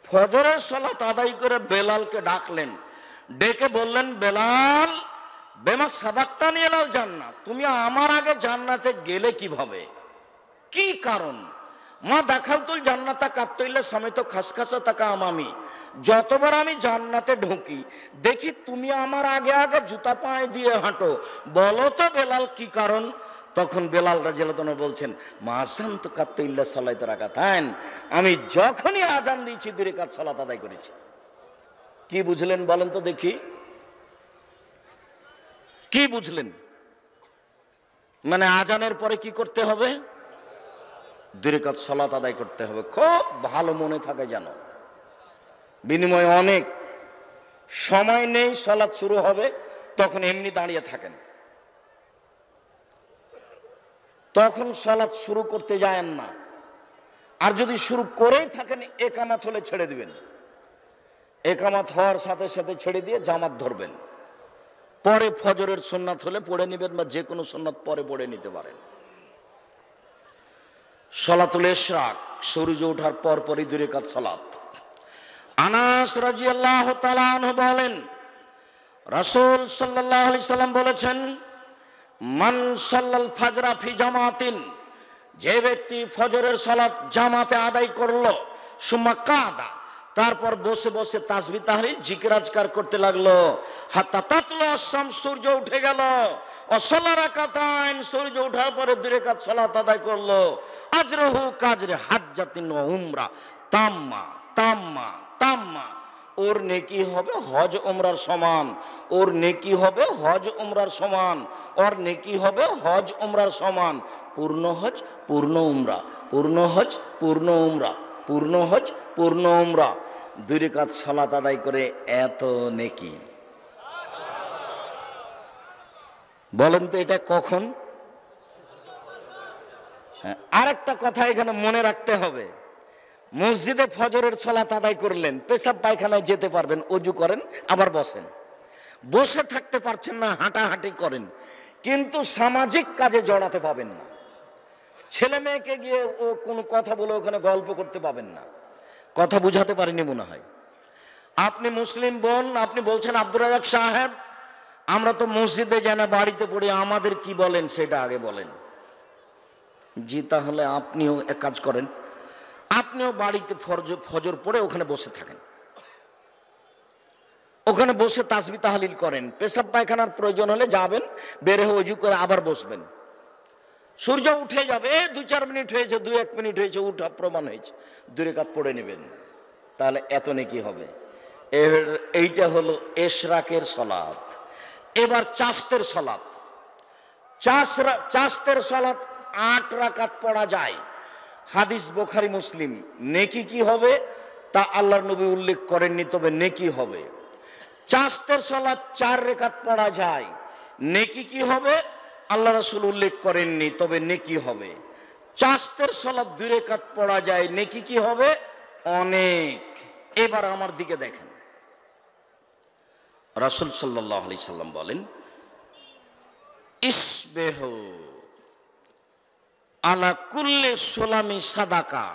ফজরের সালাত আদায় করে বেলালকে ডাকলেন, ডেকে বললেন, বেলাল, বেমা সাবাক্তানি ইলাল জান্নাত, তুমি আমার আগে জান্নাতে গেলে কিভাবে? কি কারণ? মা দাখালতুল জান্নাতা কাত্তাইলা সামেত খাসখাসা তাকা আমামি, যতবার আমি জান্নাতে ঢুকি দেখি তুমি আমার আগে আগে জুতা পায়ে দিয়ে হাঁটো, বলো তো বেলাল কি কারণ? তখন বেলাল রাদিয়াল্লাহু আনহু বলছেন, মা আযানতু কাত্তাইলা সালাতু রাকাতাইন, আমি যখনই আজান দিয়েছি 2 রাকাত সালাত আদায় করেছি। কি বুঝলেন বলেন তো দেখি, কি বুঝলেন? মানে আজানের পরে কি করতে হবে? 2 রাকাত সালাত আদায় করতে হবে। খুব ভালো মনে থাকে জানো, বিনিময়ে অনেক সময় নেই, সালাত শুরু হবে, তখন এমনি দাঁড়িয়ে থাকেন, তখন সালাত শুরু করতে যায়েন না। আর যদি শুরু করেই থাকেন একামাত হলে ছেড়ে দিবেন, একামাত হওয়ার সাথে সাথে ছেড়ে দিয়ে জামাত ধরবেন, পরে ফজরের সুন্নাত হলে পড়ে নেবেন বা যে কোনো সুন্নাত পরে পড়ে নিতে পারেন। সালাতুল ইশরাক, সূর্য ওঠার পর পরই 2 রাকাত সালাত। আনাস রাদিয়াল্লাহু তাআলা আনহু বলেন, রাসূল সাল্লাল্লাহু আলাইহি সাল্লাম বলেছেন, মান সাল্লাল ফাজরা ফি জামাতিন, যে ব্যক্তি ফজরের সালাত জামাতে আদায় করলো, সুম্মা কাদা, তারপর বসে বসে তাসবিহ তাহলিল জিকির আজকার করতে লাগলো, হাত্তা তাতলা শামস, সূর্য উঠে গেল, ও সাল্লা রাকাতাইন, সূর্য ওঠার পরে 2 রাকাত সালাত আদায় করলো, আজরহু কাজরে হাজ্জাতিন ওয়া উমরা তাম্মা তাম্মা তাম্মা, ওর নেকি হবে হজ উমরার সমান, ওর নেকি হবে হজ উমরার সমান, ওর নেকি হবে হজ উমরার সমান। পূর্ণ হজ পূর্ণ উমরা, পূর্ণ হজ পূর্ণ উমরা, পূর্ণ হজ পূর্ণ উমরা। 2 রাকাত সালাত আদায় করে এত নেকি। বলেন তো এটা কখন? আরেকটা কথা এখানে মনে রাখতে হবে, মসজিদে ফজরের সালাত আদায় করলেন, পেশাব পায়খানায় যেতে পারবেন, ওযু করেন, আবার বসেন, বসে থাকতে পারছেন না, হাঁটাহাঁটি করেন, কিন্তু সামাজিক কাজে জড়াতে পাবেন না। ছেলে মেয়েকে গিয়ে ও কোনো কথা বলে ওখানে গল্প করতে পাবেন না। কথা বুঝাতে পারিনি মনে হয়। আপনি মুসলিম বোন, আপনি বলছেন আব্দুর রাজ্জাক সাহেব আমরা তো মসজিদে যাই না, বাড়িতে পড়ি, আমাদের কি বলেন সেটা আগে বলেন। জি, তাহলে আপনিও এক কাজ করেন, আপনিও বাড়িতে ফজর পড়ে ওখানে বসে থাকেন, ওখানে বসে তাসবিহ তাহলিল করেন, পেশাব পায়খানার প্রয়োজন হলে যাবেন, বের হয়ে ওযু করে আবার বসবেন। সূর্য উঠে যাবে, 2-4 মিনিট হয়েছে, 2-1 মিনিট হয়েছে, উঠা প্রমাণ হয়েছে, 2 রাকাত পড়ে নেবেন, তাহলে এত নেকি হবে। এইটা হলো ইশরাকের সালাত। এবার চাস্তের সালাত, চাস্তের সালাত 8 রাকাত পড়া যায়, হাদিস বুখারী মুসলিম। নেকি কি হবে তা আল্লাহর নবী উল্লেখ করেননি, তবে নেকি হবে। চাস্তের সালাত 4 রাকাত পড়া যায়, নেকি কি হবে আল্লাহ রাসূল উল্লেখ করেননি, তবে নেকি হবে। চাস্তের সালাত 2 রাকাত পড়া যায়, নেকি কি হবে? অনেক। এবার আমার দিকে দেখেন, রাসূল সাল্লাল্লাহু আলাইহি সাল্লাম বলেন, ইসবিহু আলা কুল্লি সুলামি সাদাকা,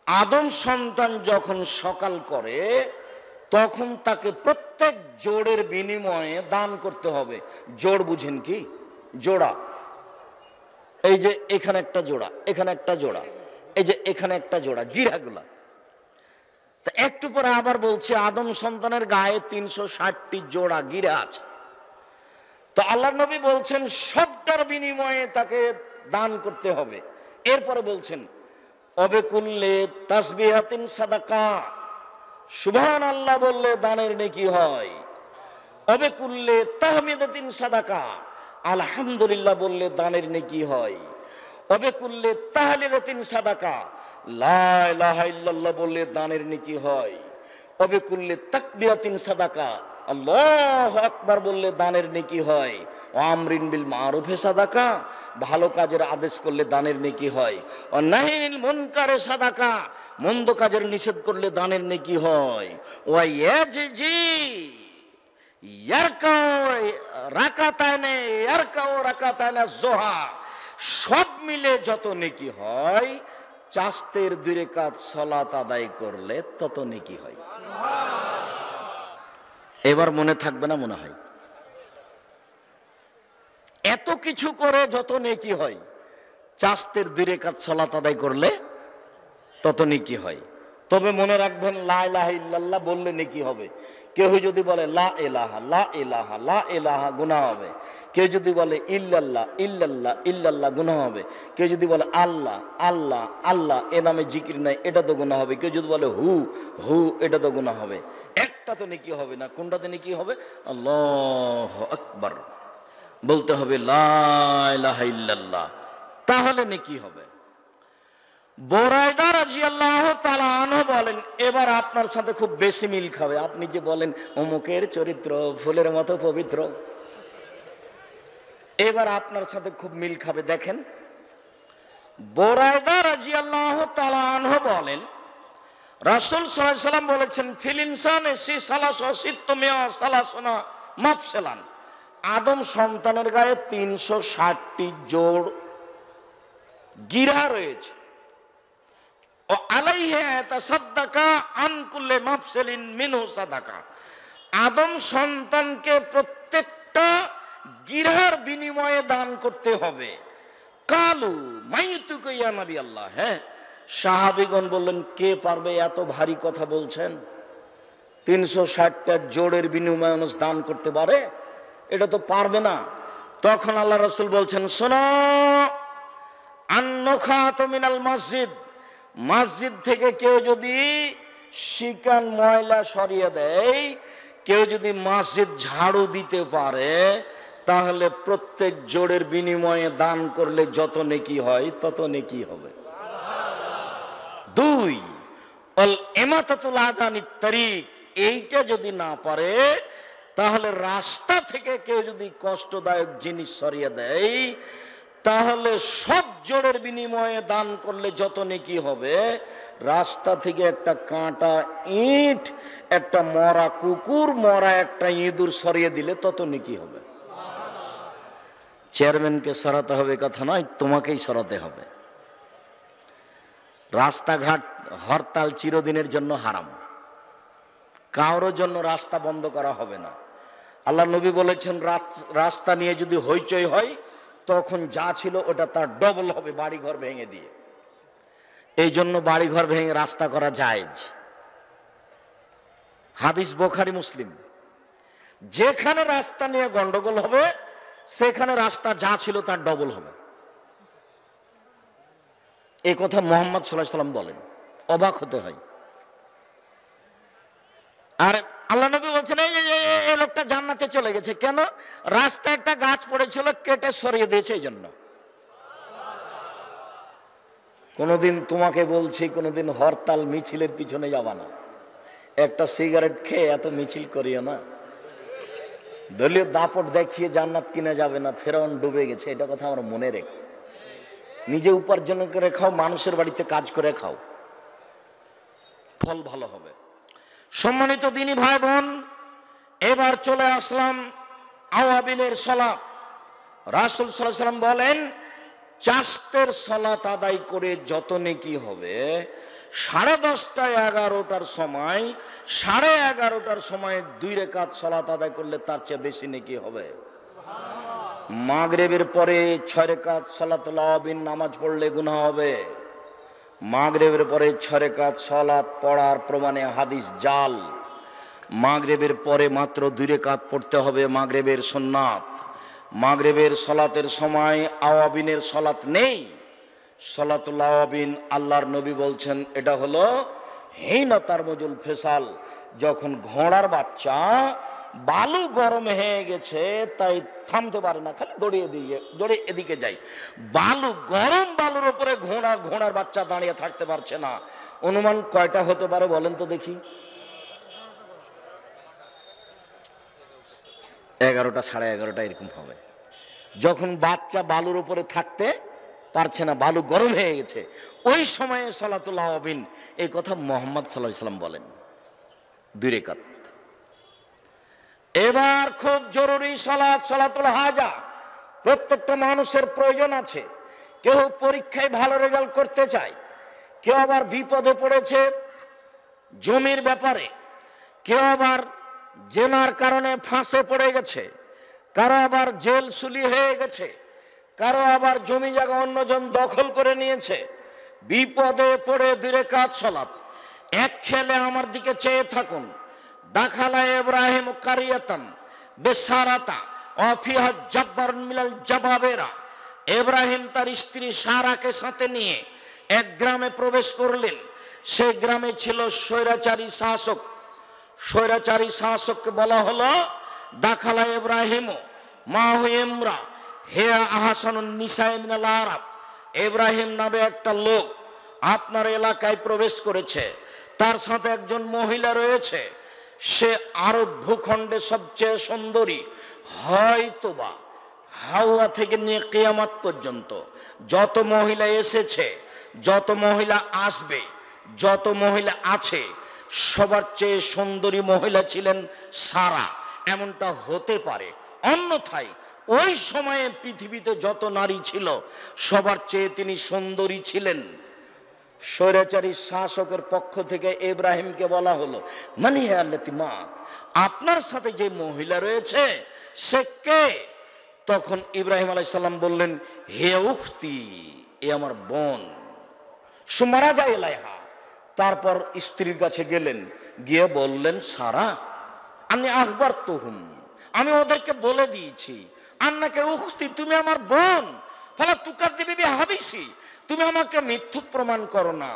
আদম সন্তান যখন সকাল করে তখন তাকে প্রত্যেক জোড়ের বিনিময়ে দান করতে হবে। জোড় বুঝেন কি? জোড়া, এই যে এখানে একটা জোড়া, এখানে একটা জোড়া, এই যে এখানে একটা জোড়া, গিরাগুলা। তা একটু পরে আবার বলছে আদম সন্তানের গায়ে 360টি জোড়া গিরা আছে। তো আল্লাহর নবী বলছেন সবটার বিনিময়ে তাকে দান করতে হবে। এরপরে বলছেন অবেকুল্লে তাসবিহাতিন সাদাকা, সুবহানাল্লাহ বললে দানের নেকি হয়। অবেকুল্লে তাহমিদাতিন সাদাকা, আলহামদুলিল্লাহ বললে দানের নেকি হয়। অবেকুল্লে তাহলিলাতিন সাদাকা, লা ইলাহা ইল্লাল্লাহ বললে দানের নেকি হয়। অবেকুল্লে তাকবীরাতিন সাদাকা, আল্লাহু আকবার বললে দানের নেকি হয়। ও আমরিন বিল মারুফে সাদাকা, ভালো কাজের আদেশ করলে দানের নেকি হয়। ও নাহিল মুনকারে সাদাকা, মন্দ কাজের নিষেধ করলে দানের নেকি হয়। ও ইয়াজি ইয়ারকাও রাকাতানে ইয়ারকাও রাকাতানে যোহা, সব মিলে যত নেকি হয় চাস্তের 2 রাকাত সালাত আদায় করলে তত নেকি হয়। এবার মনে থাকবে না মনে হয়? এত কিছু করে যত নেকি হয়, চাস্তের 2 রাকাত সালাত আদায় করলে তত নেকি হয়। তবে মনে রাখবেন লা ইলাহা ইল্লাল্লাহ বললে নেকি হবে। কেউ যদি বলে লা ইলাহা লা ইলাহা লা ইলাহা, গুনাহ হবে। কেউ যদি বলে ইল্লাল্লাহ ইল্লাল্লাহ ইল্লাল্লাহ, গুনাহ হবে। কেউ যদি বলে আল্লাহ আল্লাহ আল্লাহ, এ নামে জিকির নাই, এটা তো গুনাহ হবে। কেউ যদি বলে হু হু, এটা তো গুনাহ হবে। একটা তো নেকি হবে না। কোনটাতে নেকি হবে? আল্লাহু আকবার বলতে হবে, লা ইলাহা ইল্লাল্লাহ, তাহলে নেকি হবে। বুরায়দা রাদিয়াল্লাহু তাআলা আনহু বলেন, এবার আপনার সাথে খুব বেশি মিল খাবে। আপনি যে বলেন অমুকের চরিত্র ফুলের মতো পবিত্র, এবার আপনার সাথে খুব মিল খাবে। দেখেন বুরায়দা রাদিয়াল্লাহু তাআলা আনহু বলেন, রাসূল সাল্লাল্লাহু আলাইহি ওয়াসাল্লাম বলেছেন, ফিল ইনসানি সালাসুনা মাফসালান, আদম সন্তানের গায়ে 360টি জোড় গিরা রয়েছে। ও আলাইহি তাসাদ্দাকা আন কুল্লি মাফসালিন মিনহু সাদাকা, আদম সন্তানকে প্রত্যেকটা গিরার বিনিময়ে দান করতে হবে। কালু মাইতুকা ইয়া নবী আল্লাহ, হ্যাঁ সাহাবীগণ বললেন, কে পারবে, এত ভারী কথা বলছেন, 360টা জোড়ের বিনিময়ে মানুষ দান করতে পারে, এটা তো পারবে না। তখন আল্লাহ রাসূল বলছেন, শোনো, আন্নখাতু মিনাল মসজিদ, মসজিদ থেকে কেউ যদি শিকান ময়লা সরিয়ে দেয়, কেউ যদি মসজিদ ঝাড়ু দিতে পারে, তাহলে প্রত্যেক জোড়ের বিনিময়ে দান করলে যত নেকি হয় তত নেকি হবে। 2, অল ইমাতাতুল আযানিত তারিক, এইটা যদি না পারে, তাহলে রাস্তা থেকে কেউ যদি কষ্টদায়ক জিনিস সরিয়ে দেয়, তাহলে সব জোড়ের বিনিময়ে দান করলে যত নেকি হবে, রাস্তা থেকে একটা কাঁটা ইট, একটা মরা কুকুর, মরা একটা ইঁদুর সরিয়ে দিলে তত নেকি হবে। চেয়ারম্যানকে সরাতে হবে কথা নয়, তোমাকেই সরাতে হবে। রাস্তাঘাট হরতাল চিরদিনের জন্য হারাম, কারোর জন্য রাস্তা বন্ধ করা হবে না। আল্লাহ নবী বলেছেন, রাস্তা নিয়ে যদি হইচই হয়, তখন যা ছিল ওটা তার ডবল হবে বাড়িঘর ভেঙে দিয়ে। এই জন্য বাড়িঘর ভেঙে রাস্তা করা জায়েজ। হাদিস বুখারী মুসলিম। যেখানে রাস্তা নিয়ে গন্ডগোল হবে, সেখানে রাস্তা যা ছিল তার ডবল হবে। এই কথা মুহাম্মদ সাল্লাল্লাহু আলাইহি ওয়াসাল্লাম বলেন, অবাক হতে হয়। আর আল্লাহ নবী বলছেন, এই লোকটা জান্নাতে চলে গেছে কেন? রাস্তায় একটা গাছ পড়েছিল, কেটে সরিয়ে দিয়েছে এই জন্য। কোনোদিন তোমাকে বলছি, কোনোদিন হরতাল মিছিলের পিছনে যাবা না। একটা সিগারেট খেয়ে এত মিছিল করিও না। দলীয় দাপট দেখিয়ে জান্নাত কিনে যাবে না। ফেরাউন ডুবে গেছে, এটা কথা আমরা মনে রেখো। নিজে উপার্জন করে খাও, মানুষের বাড়িতে কাজ করে খাও, ফল ভালো হবে। সম্মানিত দিনী ভাই বোন, এবার চলে আসলাম আওয়াবিনের সালাত। রাসূল সাল্লাল্লাহু আলাইহি ওয়াসাল্লাম বলেন, চাস্তের সালাত আদায় করে যত নেকি হবে, 10:30 11টার সময়, 11:30টার সময় 2 রাকাত সালাত আদায় করলে তার চেয়ে বেশি নেকি হবে। মাগরিবের পরে 6 রাকাত সালাতুল আওয়াবিন নামাজ পড়লে গুনাহ হবে। মাগরিবের পরে 6 রাকাত সালাত পড়ার প্রমাণে হাদিস জাল। মাগরিবের পরে মাত্র 2 রাকাত পড়তে হবে মাগরিবের সুন্নাত। মাগরিবের সালাতের সময় আওয়াবিনের সালাত নেই। সালাতুল আওয়াবিন আল্লাহর নবী বলছেন, এটা হলো হিনা তারমুজুল ফিসাল, যখন ঘোড়ার বাচ্চা বালু গরম হয়ে গেছে তাই থামতে পারে না, খালি দৌড়ে এদিকে যায়। বালু গরম, বালুর উপরে ঘোড়ার বাচ্চা দাঁড়িয়ে থাকতে পারছে না। অনুমান কয়টা হতে পারে বলেন তো দেখি? 11টা 11:30 এরকম হবে। যখন বাচ্চা বালুর উপরে থাকতে পারছে না, বালু গরম হয়ে গেছে, ওই সময়ে সালাতুল আওয়াবিন, এই কথা মুহাম্মদ সাল্লাল্লাহু আলাইহি ওয়াসাল্লাম বলেন। 2 রাকাত। এবার খুব জরুরি সালাতুল হাজা। প্রত্যেকটা মানুষের প্রয়োজন আছে। কেউ পরীক্ষায় ভালো রেজাল্ট করতে চায়, কেউ আবার বিপদে পড়েছে জমির ব্যাপারে, কেউ আবার জেনার কারণে ফাঁসে পড়ে গেছে, কারো আবার জেল সুলি হয়ে গেছে, কারো আবার জমি জায়গা অন্যজন দখল করে নিয়েছে। বিপদে পড়ে 2 রাকাত সালাত। এক খেলে আমার দিকে চেয়ে থাকুন। দাখালা ইব্রাহিম কারিয়াতান বেসারাতা অফিহা জাব্বারুন মিনাল জাবাবেরা। ইব্রাহিম তার স্ত্রী সারাকে সাথে নিয়ে এক গ্রামে প্রবেশ করলেন। সেই গ্রামে ছিল স্বৈরাচারী শাসক। স্বৈরাচারী শাসককে বলা হলো দাখালা ইব্রাহিম মাহু ইমরা হে আহসানুন নিসাই মিনাল আরাব। ইব্রাহিম নামে একটা লোক আপনার এলাকায় প্রবেশ করেছে, তার সাথে একজন মহিলা রয়েছে, সে আরব ভূখণ্ডে সবচেয়ে সুন্দরী, হয়তোবা হাওয়া থেকে নিয়ে কিয়ামত পর্যন্ত যত মহিলা এসেছে, যত মহিলা আসবে, যত মহিলা আছে, সবার চেয়ে সুন্দরী মহিলা ছিলেন সারা। এমনটা হতে পারে, অন্যথায় ওই সময়ে পৃথিবীতে যত নারী ছিল সবার চেয়ে তিনি সুন্দরী ছিলেন। স্বৈরাচারী শাসকের পক্ষ থেকে ইব্রাহিমকে বলা হলো, মানে হে আল্লাতি মা, আপনার সাথে যে মহিলা রয়েছে সে কে? তখন ইব্রাহিম আলাইহিস সালাম বললেন, হে উখতি, এ আমার বোন। সুমারা যায় লাইহা, তারপর স্ত্রীর কাছে গেলেন, গিয়ে বললেন, সারা আমি আখবার তুহুম, আমি ওদেরকে বলে দিয়েছি, আন্নাকে উখতি, তুমি আমার বোন, ফালা তুকাদ্দিবি বিহাদিসি, তুমি আমাকে মিথ্যুক প্রমাণ করো না।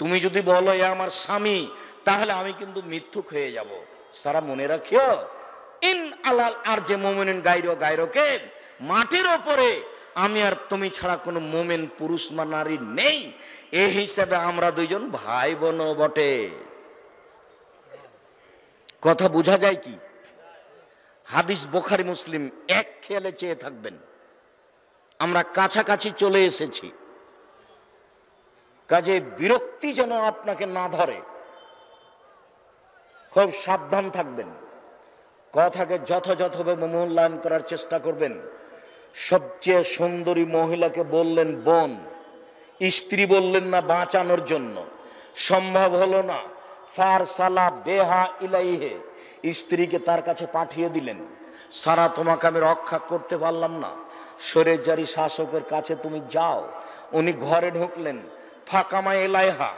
তুমি যদি বলো এ আমার স্বামী, তাহলে আমি কিন্তু মিথ্যুক হয়ে যাব। সারা মনে রাখিও, ইন আলাল আর যে মুমিনিন গায়রো গায়রোকে, মাটির ওপরে আমি আর তুমি ছাড়া কোনো মুমিন পুরুষ বা নারী নেই, এই হিসাবে আমরা দুইজন ভাই বোন বটে। কথা বোঝা যায় কি? হাদিস বুখারী মুসলিম, এক খেয়ালে চেয়ে থাকবেন। আমরা কাছাকাছি চলে এসেছি, কাজে বিরক্তি যেন আপনাকে না ধরে, খুব সাবধান থাকবেন, কথাকে যথাযথভাবে মূল্যায়ন করার চেষ্টা করবেন। সবচেয়ে সুন্দরী মহিলাকে বললেন বোন, স্ত্রী বললেন না বাঁচানোর জন্য, সম্ভব হলো না। ফারসালা বেহা ইলাইহে, স্ত্রীকে তার কাছে পাঠিয়ে দিলেন, সারা তোমাকে আমি রক্ষা করতে পারলাম না, স্বৈরাচারী শাসকের কাছে তুমি যাও। উনি ঘরে ঢুকলেন, ফাকামা এলাইহা,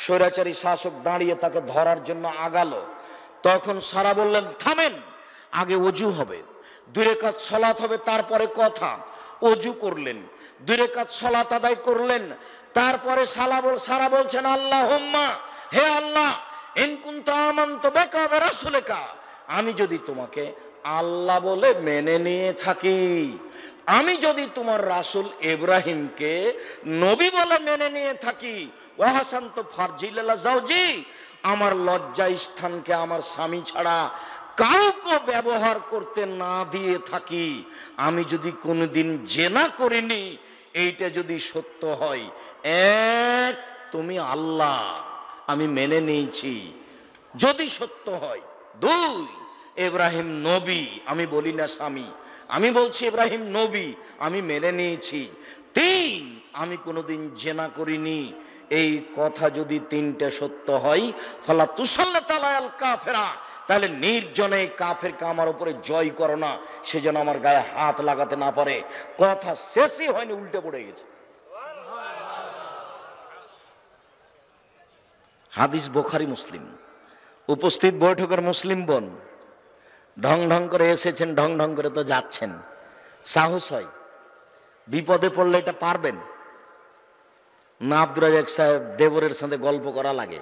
স্বৈরাচারী শাসক দাঁড়িয়ে তাকে ধরার জন্য আগালো। তখন সারা বললেন, থামেন, আগে ওযু হবে, 2 রাকাত সালাত হবে, তারপরে কথা। ওযু করলেন, 2 রাকাত সালাত আদায় করলেন, তারপরে সারা বলছেন, আল্লাহুম্মা, হে আল্লাহ, ইন কুনতা আমানতু বিকা ওয়া রাসূলিকা, আমি যদি তোমাকে আল্লাহ বলে মেনে নিয়ে থাকি, আমি যদি তোমার রাসূল ইব্রাহিমকে নবী বলে মেনে নিয়ে থাকি, ওয়া হাসানতু ফারজি লিলা যাওজি, আমার লজ্জা স্থানকে আমার স্বামী ছাড়া কাউকে ব্যবহার করতে না দিয়ে থাকি, আমি যদি কোনোদিন জেনা করিনি, এইটা যদি সত্য হয়, এক, তুমি আল্লাহ, আমি মেনে নিয়েছি, যদি সত্য হয়। 2, ইব্রাহিম নবী, আমি বলি না স্বামী, আমি বলছি ইব্রাহিম নবী, আমি মেনে নিয়েছি। 3, আমি কোনোদিন জেনা করিনি, এই কথা যদি 3টে সত্য হয়, ফালা তুসাল্লাত আলাল কাফেরা, তাহলে নির্জনে কাফেরকে আমার উপরে জয় করো না, সে যেন আমার গায়ে হাত লাগাতে না পারে। কথা শেষই হয়নি, উল্টে পড়ে গেছে। হাদিস বুখারী মুসলিম। উপস্থিত বৈঠকের মুসলিম বোন, ঢং ঢং করে এসেছেন, ঢং ঢং করে তো যাচ্ছেন, সাহস হয়, বিপদে পড়লে এটা পারবেন না। আব্দুর রাজ্জাক সাহেব দেবরের সাথে গল্প করা লাগে,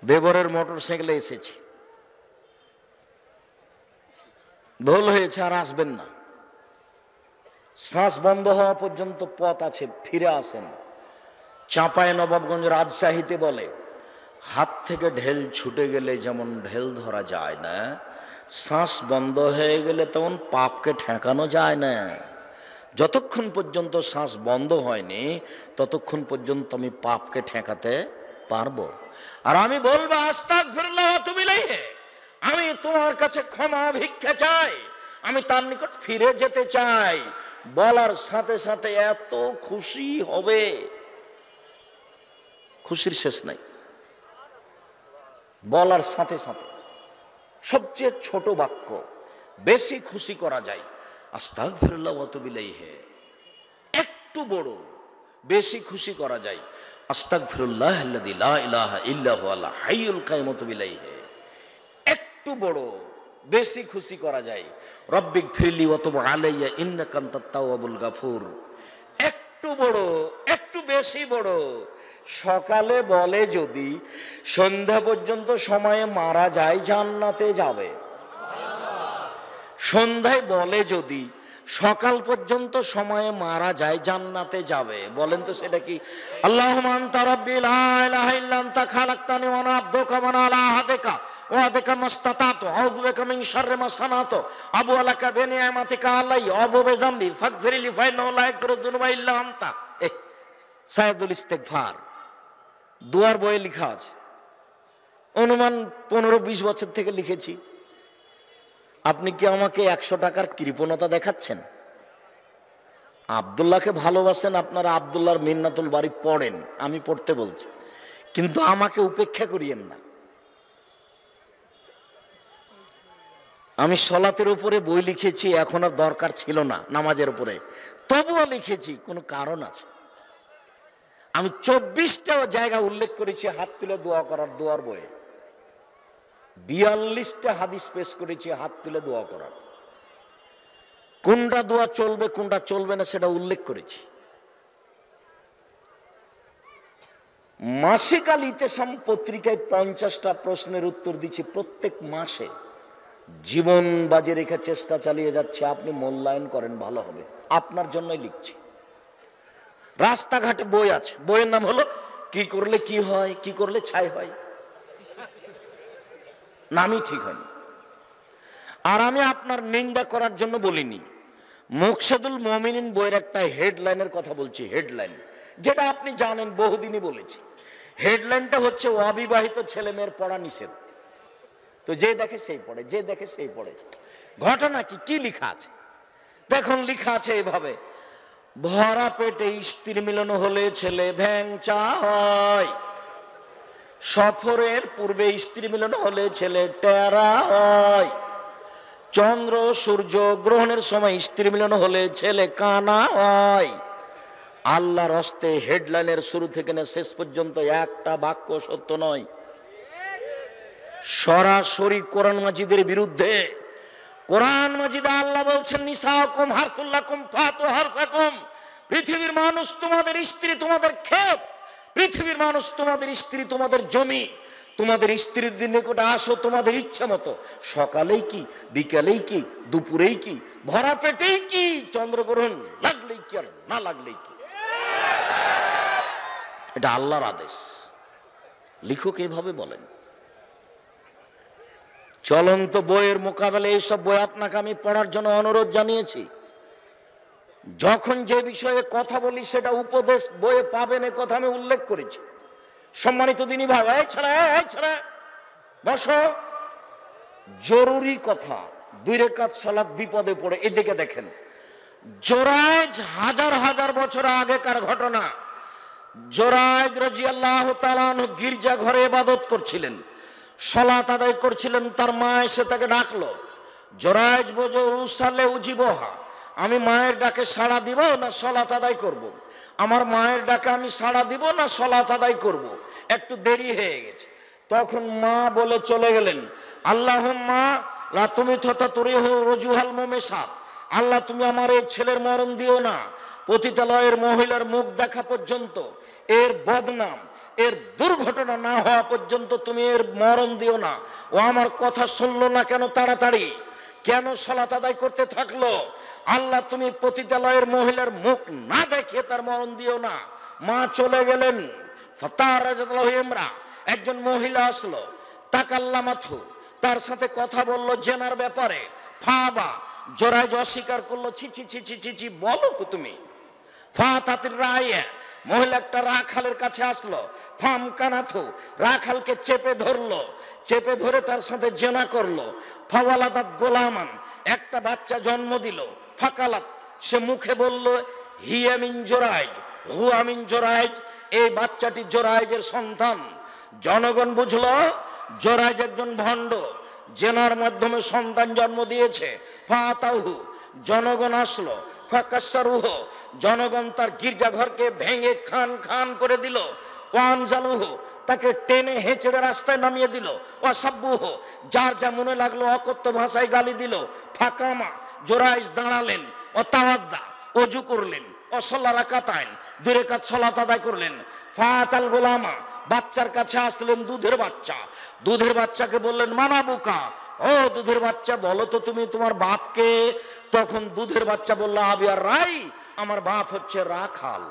দেবরের মোটর সাইকেলে এসেছি, ভুল হয়েছে, আর আসবেন না, শ্বাস বন্ধ হওয়া পর্যন্ত পথ আছে, ফিরে আসেন। চাঁপায় নবাবগঞ্জ রাজশাহীতে বলে, হাত থেকে ঢেল ছুটে গেলে যেমন ঢেল ধরা যায় না, শ্বাস বন্ধ হয়ে গেলে তেমন পাপকে ঠেকানো যায় না। যতক্ষণ পর্যন্ত শ্বাস বন্ধ হয়নি, ততক্ষণ পর্যন্ত আমি পাপকে ঠেকাতে পারবো। আর আমি বলবো, আস্তাগফিরুল্লাহ ওয়া আতুবু ইলাইহি, আমি তোমার কাছে ক্ষমা ভিক্ষা চাই, আমি তার নিকট ফিরে যেতে চাই। বলার সাথে সাথে এত খুশি হবে, খুশির শেষ নাই। বলার সাথে সাথে সবচেয়ে ছোট বাক্য, বেশি খুশি করা যায়, আস্তাগফিরুল্লাহ ওয়া আতুবু ইলাইহি। একটু বড়, বেশি খুশি করা যায়, আস্তাগফিরুল্লাহাল্লাযী লা ইলাহা ইল্লা হুয়াল হাইয়ুল কাইয়ুম ওয়া আতুবু ইলাইহি। একটু বড়, বেশি খুশি করা যায়, রব্বিগফিরলি ওয়া তুব আলাইয়া ইন্নাকা আনতাত তাওয়াবুল গাফুর। একটু বড়, একটু বেশি বড়, সকালে বলে যদি সন্ধ্যা পর্যন্ত সময়ে মারা যায় জান্নাতে যাবে। সন্ধ্যায় বলে যদি সকাল পর্যন্ত সময়ে মারা যায় জান্নাতে যাবে। বলেন তো সেটা কি? আল্লাহুম্মা আনতা রাব্বি লা ইলাহা ইল্লা আনতা খালাকতানি ওয়া আনা আবদুকা ওয়া আনা আলা আহদিকা ওয়া বিকা মাস্তাতাতু আউযু বিকা মিন শাররি মা সানাতু আবু আলাকা বিনিআমাতিকা আলাই আবু বিযামবি ফাগফিরলি ফাইন্নাহু লা ইয়াগফিরু যুনুবা ইল্লা আনতা। সাইয়্যিদুল ইস্তিগফার দুয়ার বইয়ে লেখা আছে, অনুমান 15-20 বছর থেকে লিখেছি। আপনি কি আমাকে 100 টাকার কৃপণতা দেখাচ্ছেন? আব্দুল্লাহকে ভালোবাসেন, আপনারা আব্দুল্লাহর মিন্নাতুল বাড়ি পড়েন, আমি পড়তে বলছি, কিন্তু আমাকে উপেক্ষা করিয়েন না। আমি সলাতের উপরে বই লিখেছি, এখন আর দরকার ছিল না নামাজের উপরে, তবুও লিখেছি, কোনো কারণ আছে। আমি 24টা জায়গা উল্লেখ করেছি হাত তুলে দোয়া করার দোয়ার বইয়ে, 42টা হাদিস পেশ করেছি হাত তুলে দোয়া করার। কোনটা দোয়া চলবে কোনটা চলবে না সেটা উল্লেখ করেছি। মাসিক আল ইতেসাম পত্রিকায় 50টা প্রশ্নের উত্তর দিচ্ছি প্রত্যেক মাসে। জীবন বাজে রেখে চেষ্টা চালিয়ে যাচ্ছে, আপনি মূল্যায়ন করেন, ভালো হবে, আপনার জন্যই লিখছি। রাস্তাঘাটে বই আছে, বইয়ের নাম হলো কি করলে কি হয়, কি করলে ছাই হয়, নামই ঠিক হয়নি। আর আমি আপনার নিন্দা করার জন্য বলিনি, মুকশেদুল মুমিনিন বইয়ের একটা হেডলাইনের কথা বলছি, হেডলাইন, যেটা আপনি জানেন, বহুদিনই বলেছি। হেডলাইনটা হচ্ছে অবিবাহিত ছেলে মেয়ের পড়া নিষেধ। তো যে দেখে সেই পড়ে, যে দেখে সেই পড়ে। ঘটনা কি, কি লেখা আছে দেখুন। লেখা আছে এভাবে, ভরা পেটে স্ত্রী মিলন হলে ছেলে ভ্যাংচা হয়, সফরের পূর্বে স্ত্রী মিলন হলে ছেলে টেরা হয়, চন্দ্র সূর্য গ্রহণের সময় স্ত্রী মিলন হলে ছেলে কানা হয়। আল্লাহর হস্তে হেডলাইনের শুরু থেকে না শেষ পর্যন্ত একটা বাক্য সত্য নয়, সরাসরি কোরআন মাজিদের বিরুদ্ধে। কোরআন মাজিদে আল্লাহ বলছেন, নিসাকুম হারসুল্লাকুম ফাতু হারসাকুম, পৃথিবীর মানুষ তোমাদের স্ত্রী তোমাদের ক্ষেত, পৃথিবীর মানুষ তোমাদের স্ত্রী তোমাদের জমি, তোমাদের স্ত্রীর দিন নিকটে আসো তোমাদের ইচ্ছা মতো, সকালেই কি বিকালেই কি দুপুরেই কি ভরা পেটেই কি চন্দ্রগ্রহণ লাগলেই কি আর না লাগলেই কি। এটা আল্লাহর আদেশ, লেখক এইভাবে বলেন। চলন্ত বইয়ের মোকাবেলায় এইসব বই আপনাকে আমি পড়ার জন্য অনুরোধ জানিয়েছি। যখন যে বিষয়ে কথা বলি সেটা উপদেশ বইয়ে পাবেন, এ কথা আমি উল্লেখ করেছি। সম্মানিত দিনী ভাই, এই ছেড়ে বসো, জরুরি কথা। 2 রাকাত সালাত বিপদে পড়ে, এদিকে দেখেন, জোরাইজ হাজার হাজার বছর আগেকার ঘটনা। জোরাইজ রাদিয়াল্লাহু তাআলা আনহু গির্জা ঘরে ইবাদত করছিলেন, সালাত আদায় করছিলেন, তার মা এসে তাকে ডাকলো, জোরাইজ বজো রুসালে উজিবহা, আমি মায়ের ডাকে সাড়া দিব না সালাত আদায় করব, আমার মায়ের ডাকে আমি সাড়া দিব না সালাত আদায় করব, একটু দেরি হয়ে গেছে। তখন মা বলে চলে গেলেন, আল্লাহুম্মা লা তুমিতা তুরিহু রুজুহাল মুমিসাত, আল্লাহ তুমি আমার এই ছেলের মরণ দিও না, পতিতালয়ের মহিলার মুখ দেখা পর্যন্ত, এর বদনাম এর দুর্ঘটনা না হওয়া পর্যন্ত তুমি এর মরণ দিও না। ও আমার কথা শুনলো না কেন, তাড়াতাড়ি কেন সালাত আদায় করতে থাকলো? আল্লাহ তুমি পতিতালয়ের মহিলার মুখ না দেখে তার মরণ দিও না। মা চলে গেলেন। একজন মহিলা আসলো, তাকাল্লামাথু, তার সাথে কথা বললো জেনার ব্যাপারে। ফাবা, জোরাইজ অস্বীকার করলো, ছি ছি ছি ছি ছি ছি, বলো তুমি। ফাতাতির রায়, মহিলা একটা রাখালের কাছে আসলো, ফাম কানাথু, রাখালকে চেপে ধরলো, চেপে ধরে তার সাথে জেনা করলো। ফাওয়ালাদাত গোলামান, একটা বাচ্চা জন্ম দিল। ফাকালাত, সে মুখে বলল, হিয়া মিন জোরাইজ, হুয়া মিন জোরাইজ, এই বাচ্চাটি জোরাইজের সন্তান। জনগণ বুঝলো জোরাইজ একজন ভণ্ড, জেনার মাধ্যমে সন্তান জন্ম দিয়েছে। ফাতাহু, জনগণ আসলো। ফাকাসসারুহ, জনগণ তার গির্জাঘরকে ভেঙে খান খান করে দিল। ওয়ানজালুহ, তাকে টেনে হেঁচড়ে রাস্তায় নামিয়ে দিল। ওয়াসাব্বুহ, যার যা মনে লাগলো অকথ্য ভাষায় গালি দিল। ফাকামা, জোরাইজ দাঁড়ালেন। ও তাওয়াদ্দা, ওযু করলেন। ও সাল্লা রাকাতাইন, 2 রাকাত সালাত আদায় করলেন। ফাতাল গোলামা, বাচ্চার কাছে আসলেন, দুধের বাচ্চা। দুধের বাচ্চাকে বললেন, মানাবুকা, ও দুধের বাচ্চা বলো তো তুমি তোমার বাপকে। তখন দুধের বাচ্চা বলল, আবিয়ার রাই, আমার বাপ হচ্ছে রাখাল।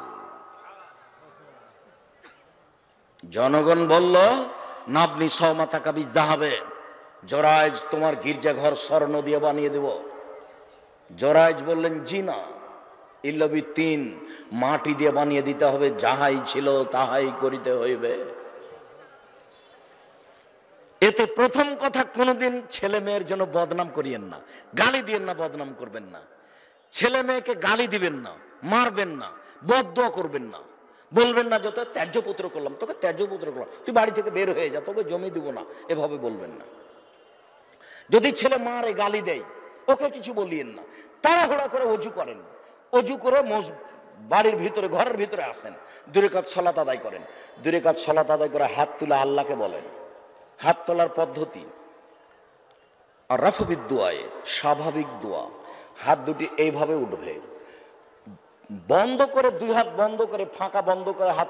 জনগণ বলল, নাবনি সওমাতাকা বিযাহাবে, জরায়েজ তোমার গির্জাঘর স্বর্ণ দিয়ে বানিয়ে দেব? জরায়েজ বললেন জি না, ইল্লাবি তিন, মাটি দিয়ে বানিয়ে দিতে হবে, যাহাই ছিল তাহাই করিতে হইবে। এতে প্রথম কথা, কোনোদিন ছেলে মেয়ের জন্য বদনাম করিয়েন না, গালি দিয়েন না, বদনাম করবেন না। ছেলে মেয়েকে গালি দিবেন না, মারবেন না, বদদোয়া করবেন না, বলবেন না যত ত্যায্য পুত্র করলাম, তোকে ত্যায্য পুত্র করলাম, তুই বাড়ি থেকে বের হয়ে যা, তোকে জমি দিব না, এভাবে বলবেন না। যদি ছেলে মারে গালি দেয়, ওকে কিছু বলিয়েন না, তাড়াহুড়া করে অজু করেন, অজু করে বাড়ির ভিতরে ঘরের ভিতরে আসেন, 2 রাকাত সালাত আদায় করেন, 2 রাকাত সালাত আদায় করে হাত তুলে আল্লাহকে বলেন। হাত তোলার পদ্ধতি আর রাফবিদ দোয়ায়ে, স্বাভাবিক দোয়া, হাত দুটি এইভাবে উঠবে, বন্ধ করে 2 হাত বন্ধ করে, ফাঁকা বন্ধ করে হাত